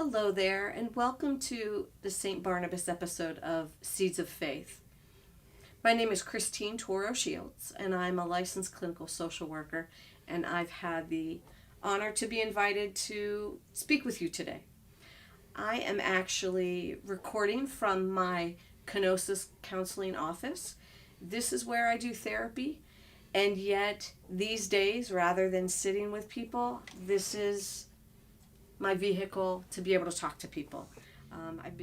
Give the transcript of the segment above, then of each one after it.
Hello there, and welcome to the St. Barnabas episode of Seeds of Faith. My name is Christine Turo-Shields, and I'm a licensed clinical social worker, and I've had the honor to be invited to speak with you today. I am actually recording from my kenosis counseling office. This is where I do therapy, and yet these days, rather than sitting with people, this is my vehicle to be able to talk to people. I've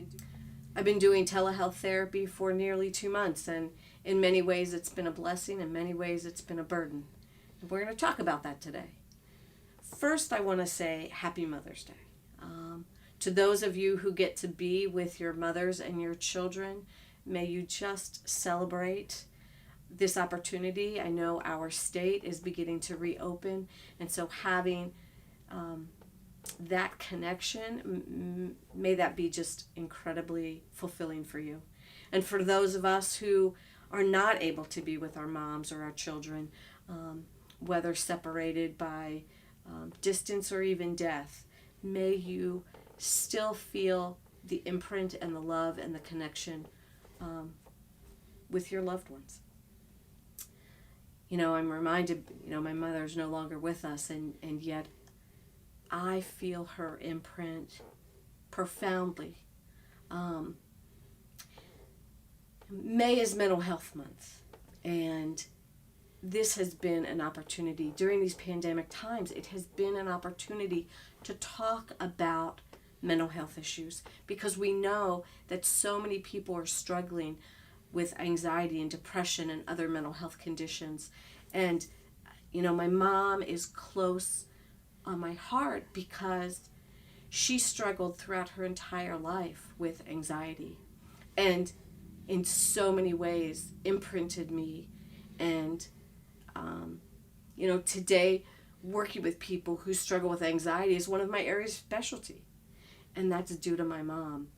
been doing telehealth therapy for nearly 2 months, and in many ways it's been a blessing, in many ways it's been a burden. And we're going to talk about that today. First, I want to say Happy Mother's Day. To those of you who get to be with your mothers and your children, may you just celebrate this opportunity. I know our state is beginning to reopen, and so having that connection, may that be just incredibly fulfilling for you. And for those of us who are not able to be with our moms or our children, whether separated by distance or even death, may you still feel the imprint and the love and the connection with your loved ones. I'm reminded, my mother's no longer with us, and yet I feel her imprint profoundly. May is Mental Health Month, and this has been an opportunity during these pandemic times. It has been an opportunity to talk about mental health issues, because we know that so many people are struggling with anxiety and depression and other mental health conditions. And my mom is close on my heart because she struggled throughout her entire life with anxiety, and in so many ways imprinted me. And today, working with people who struggle with anxiety is one of my areas of specialty, and that's due to my mom.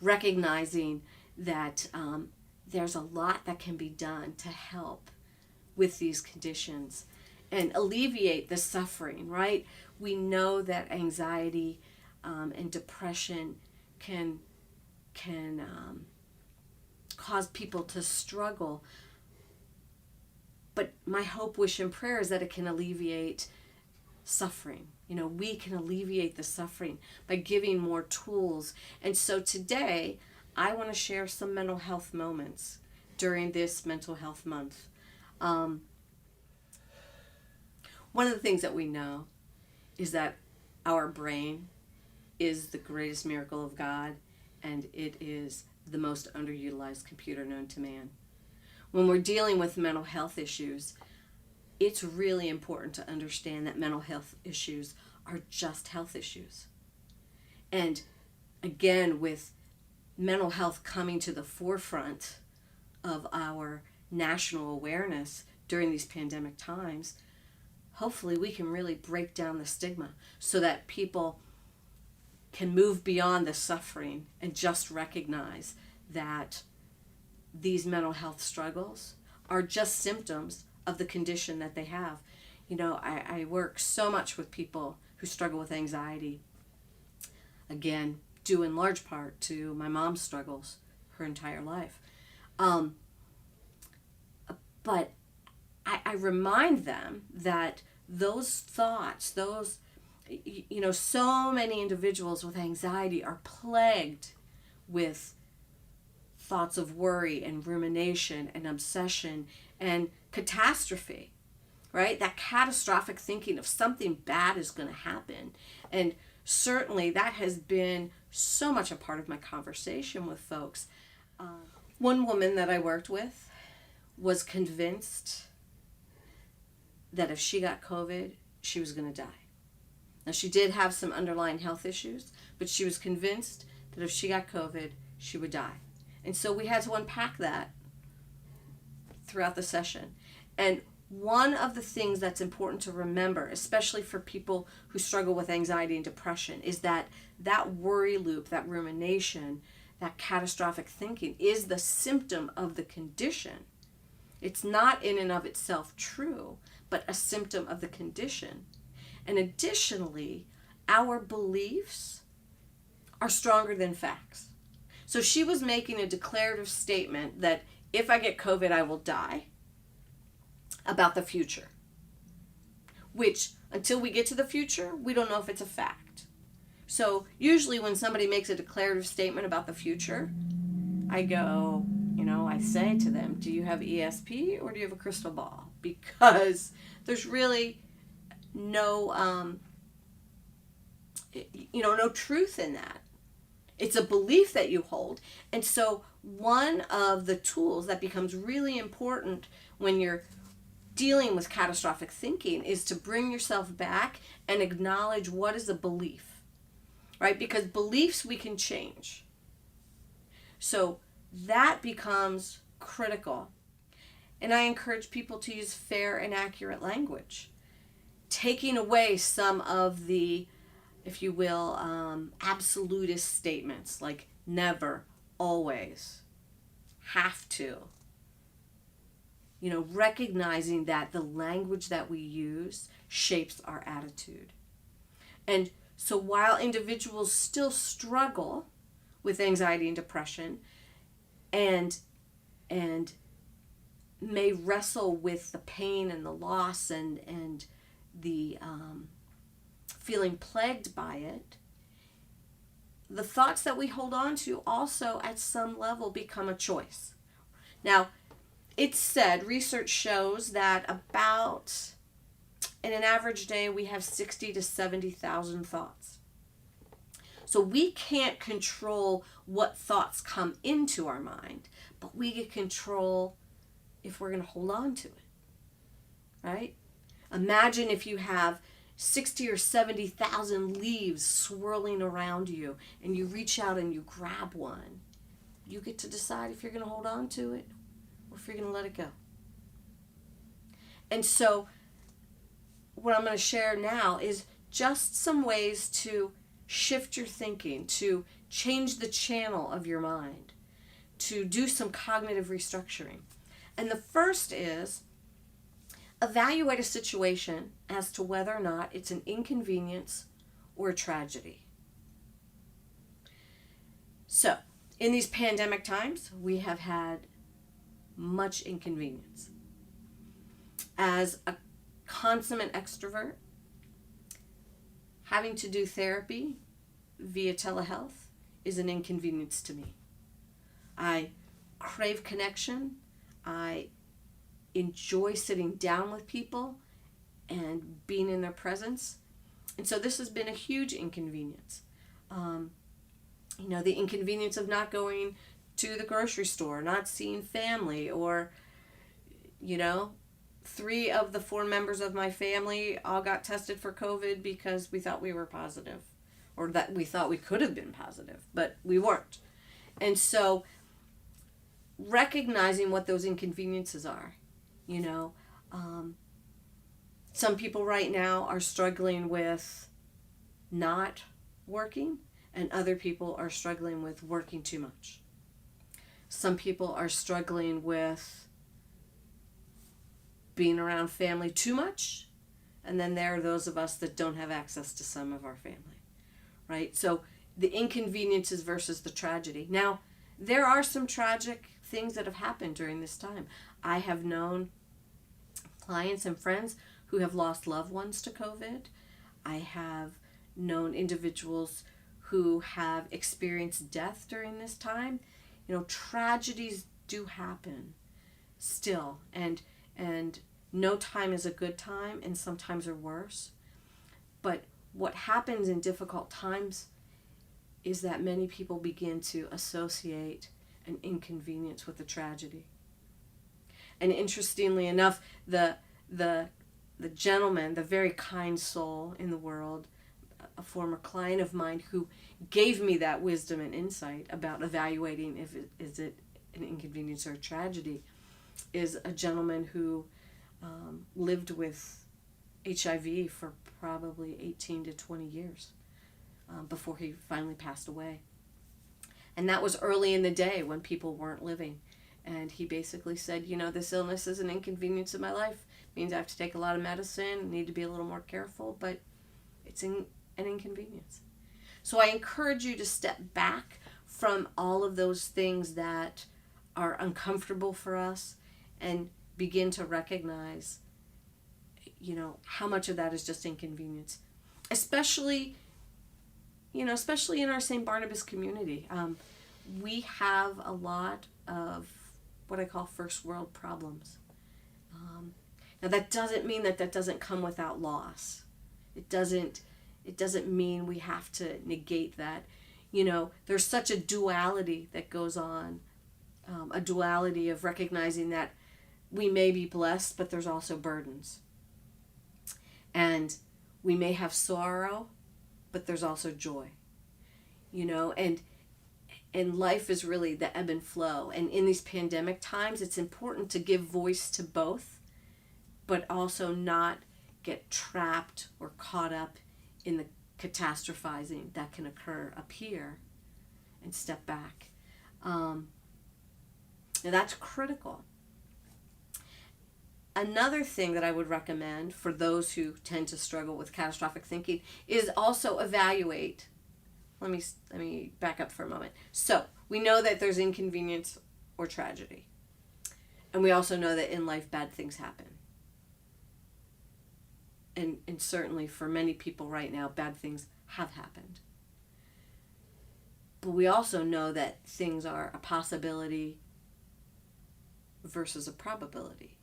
Recognizing that there's a lot that can be done to help with these conditions and alleviate the suffering, right? We know that anxiety and depression can cause people to struggle. But my hope, wish, and prayer is that it can alleviate suffering. We can alleviate the suffering by giving more tools. And so today, I want to share some mental health moments during this Mental Health Month. One of the things that we know is that our brain is the greatest miracle of God, and it is the most underutilized computer known to man. When we're dealing with mental health issues, it's really important to understand that mental health issues are just health issues. And again, with mental health coming to the forefront of our national awareness during these pandemic times, hopefully we can really break down the stigma so that people can move beyond the suffering and just recognize that these mental health struggles are just symptoms of the condition that they have. I work so much with people who struggle with anxiety. Again, due in large part to my mom's struggles her entire life. But I remind them that those thoughts, so many individuals with anxiety are plagued with thoughts of worry and rumination and obsession and catastrophe, right? That catastrophic thinking of something bad is going to happen. And certainly that has been so much a part of my conversation with folks. One woman that I worked with was convinced that if she got COVID, she was going to die. Now, she did have some underlying health issues, but she was convinced that if she got COVID, she would die. And so we had to unpack that throughout the session. And one of the things that's important to remember, especially for people who struggle with anxiety and depression, is that worry loop, that rumination, that catastrophic thinking is the symptom of the condition. It's not in and of itself true, but a symptom of the condition. And additionally, our beliefs are stronger than facts. So she was making a declarative statement that if I get COVID, I will die, about the future. Which, until we get to the future, we don't know if it's a fact. So usually when somebody makes a declarative statement about the future, I go, I say to them, do you have ESP or do you have a crystal ball? Because there's really no, no truth in that. It's a belief that you hold. And so one of the tools that becomes really important when you're dealing with catastrophic thinking is to bring yourself back and acknowledge what is a belief, right? Because beliefs we can change. So that becomes critical. And I encourage people to use fair and accurate language, taking away some of the, if you will, absolutist statements like never, always, have to. Recognizing that the language that we use shapes our attitude. And so while individuals still struggle with anxiety and depression and may wrestle with the pain and the loss and the feeling plagued by it, the thoughts that we hold on to also at some level become a choice. Now, it's said, research shows that about, in an average day, we have 60 to 70,000 thoughts. So we can't control what thoughts come into our mind, but we can control if we're going to hold on to it, right? Imagine if you have 60 or 70,000 leaves swirling around you and you reach out and you grab one. You get to decide if you're going to hold on to it or if you're going to let it go. And so what I'm going to share now is just some ways to shift your thinking, to change the channel of your mind, to do some cognitive restructuring. And the first is evaluate a situation as to whether or not it's an inconvenience or a tragedy. So, in these pandemic times, we have had much inconvenience. As a consummate extrovert, having to do therapy via telehealth is an inconvenience to me. I crave connection. I enjoy sitting down with people and being in their presence. And so this has been a huge inconvenience. The inconvenience of not going to the grocery store, not seeing family, or, 3 of the 4 members of my family all got tested for COVID because we thought we were positive, or that we thought we could have been positive, but we weren't. And so recognizing what those inconveniences are, some people right now are struggling with not working, and other people are struggling with working too much. Some people are struggling with being around family too much, and then there are those of us that don't have access to some of our family, right? So the inconveniences versus the tragedy. Now, there are some tragic things that have happened during this time. I have known clients and friends who have lost loved ones to COVID. I have known individuals who have experienced death during this time. Tragedies do happen still, and no time is a good time, and sometimes are worse. But what happens in difficult times is that many people begin to associate an inconvenience with a tragedy. And interestingly enough, the gentleman, the very kind soul in the world, a former client of mine who gave me that wisdom and insight about evaluating if is it an inconvenience or a tragedy, is a gentleman who lived with HIV for probably 18 to 20 years before he finally passed away. And that was early in the day when people weren't living. And he basically said, this illness is an inconvenience in my life. It means I have to take a lot of medicine, need to be a little more careful, but it's an inconvenience. So I encourage you to step back from all of those things that are uncomfortable for us and begin to recognize, how much of that is just inconvenience. Especially in our St. Barnabas community. We have a lot of what I call first world problems. Now that doesn't mean that doesn't come without loss. It doesn't mean we have to negate that. There's such a duality that goes on, a duality of recognizing that we may be blessed, but there's also burdens. And we may have sorrow, but there's also joy. And life is really the ebb and flow. And in these pandemic times, it's important to give voice to both, but also not get trapped or caught up in the catastrophizing that can occur up here, and step back. Now that's critical. Another thing that I would recommend for those who tend to struggle with catastrophic thinking is also evaluate. Let me back up for a moment. So we know that there's inconvenience or tragedy. And we also know that in life bad things happen. And certainly for many people right now, bad things have happened. But we also know that things are a possibility versus a probability.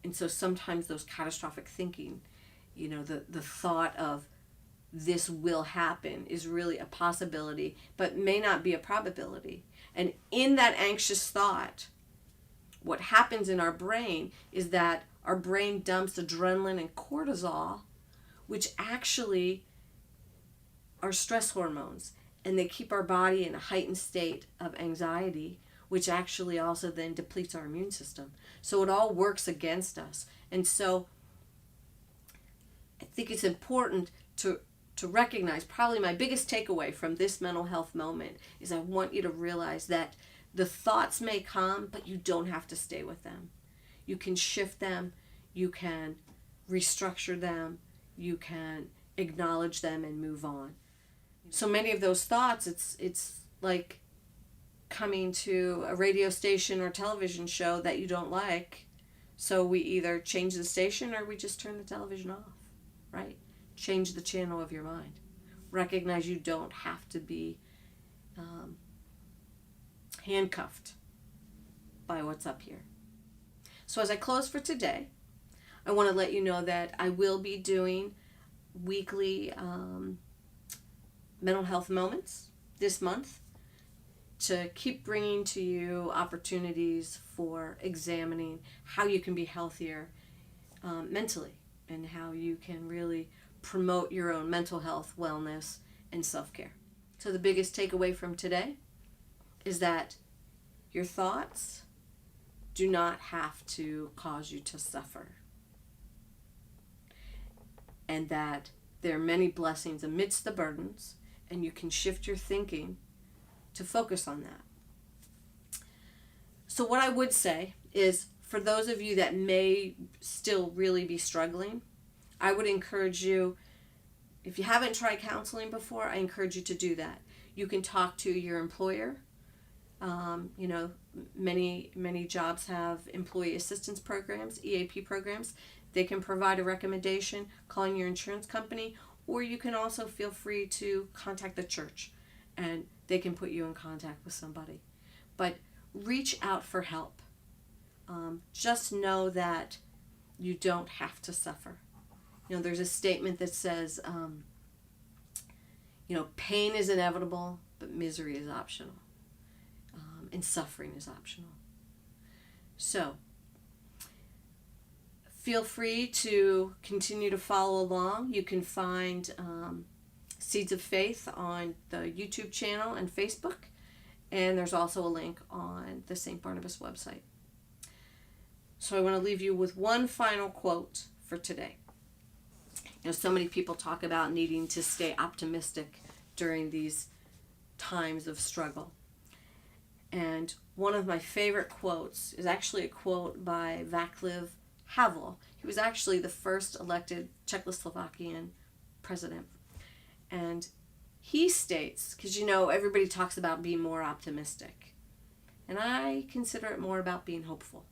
And so sometimes those catastrophic thinking, the thought of this will happen is really a possibility, but may not be a probability. And in that anxious thought, what happens in our brain is that our brain dumps adrenaline and cortisol, which actually are stress hormones, and they keep our body in a heightened state of anxiety, which actually also then depletes our immune system. So it all works against us. And so I think it's important to recognize, probably my biggest takeaway from this mental health moment is I want you to realize that the thoughts may come, but you don't have to stay with them. You can shift them, you can restructure them, you can acknowledge them and move on. So many of those thoughts, it's like coming to a radio station or television show that you don't like. So we either change the station or we just turn the television off, right? Change the channel of your mind. Recognize you don't have to be handcuffed by what's up here. So as I close for today, I want to let you know that I will be doing weekly mental health moments this month to keep bringing to you opportunities for examining how you can be healthier mentally and how you can really promote your own mental health, wellness, and self-care. So the biggest takeaway from today is that your thoughts do not have to cause you to suffer, and that there are many blessings amidst the burdens, and you can shift your thinking to focus on that. So what I would say is, for those of you that may still really be struggling, I would encourage you, if you haven't tried counseling before, I encourage you to do that. You can talk to your employer. Many jobs have employee assistance programs, EAP programs. They can provide a recommendation, calling your insurance company, or you can also feel free to contact the church and they can put you in contact with somebody. But reach out for help. Just know that you don't have to suffer. There's a statement that says, pain is inevitable, but misery is optional. And suffering is optional. So, feel free to continue to follow along. You can find Seeds of Faith on the YouTube channel and Facebook. And there's also a link on the St. Barnabas website. So I want to leave you with one final quote for today. So many people talk about needing to stay optimistic during these times of struggle. And one of my favorite quotes is actually a quote by Václav Havel. He was actually the first elected Czechoslovakian president. And He states, because everybody talks about being more optimistic, and I consider it more about being hopeful.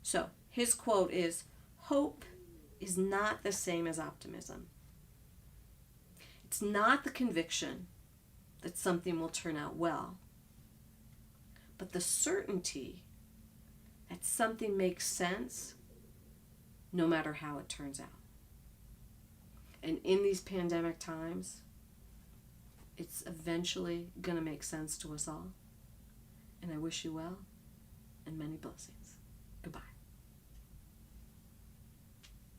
So his quote is, "Hope is not the same as optimism. It's not the conviction that something will turn out well, but the certainty that something makes sense no matter how it turns out." And in these pandemic times, it's eventually going to make sense to us all. And I wish you well and many blessings. Goodbye.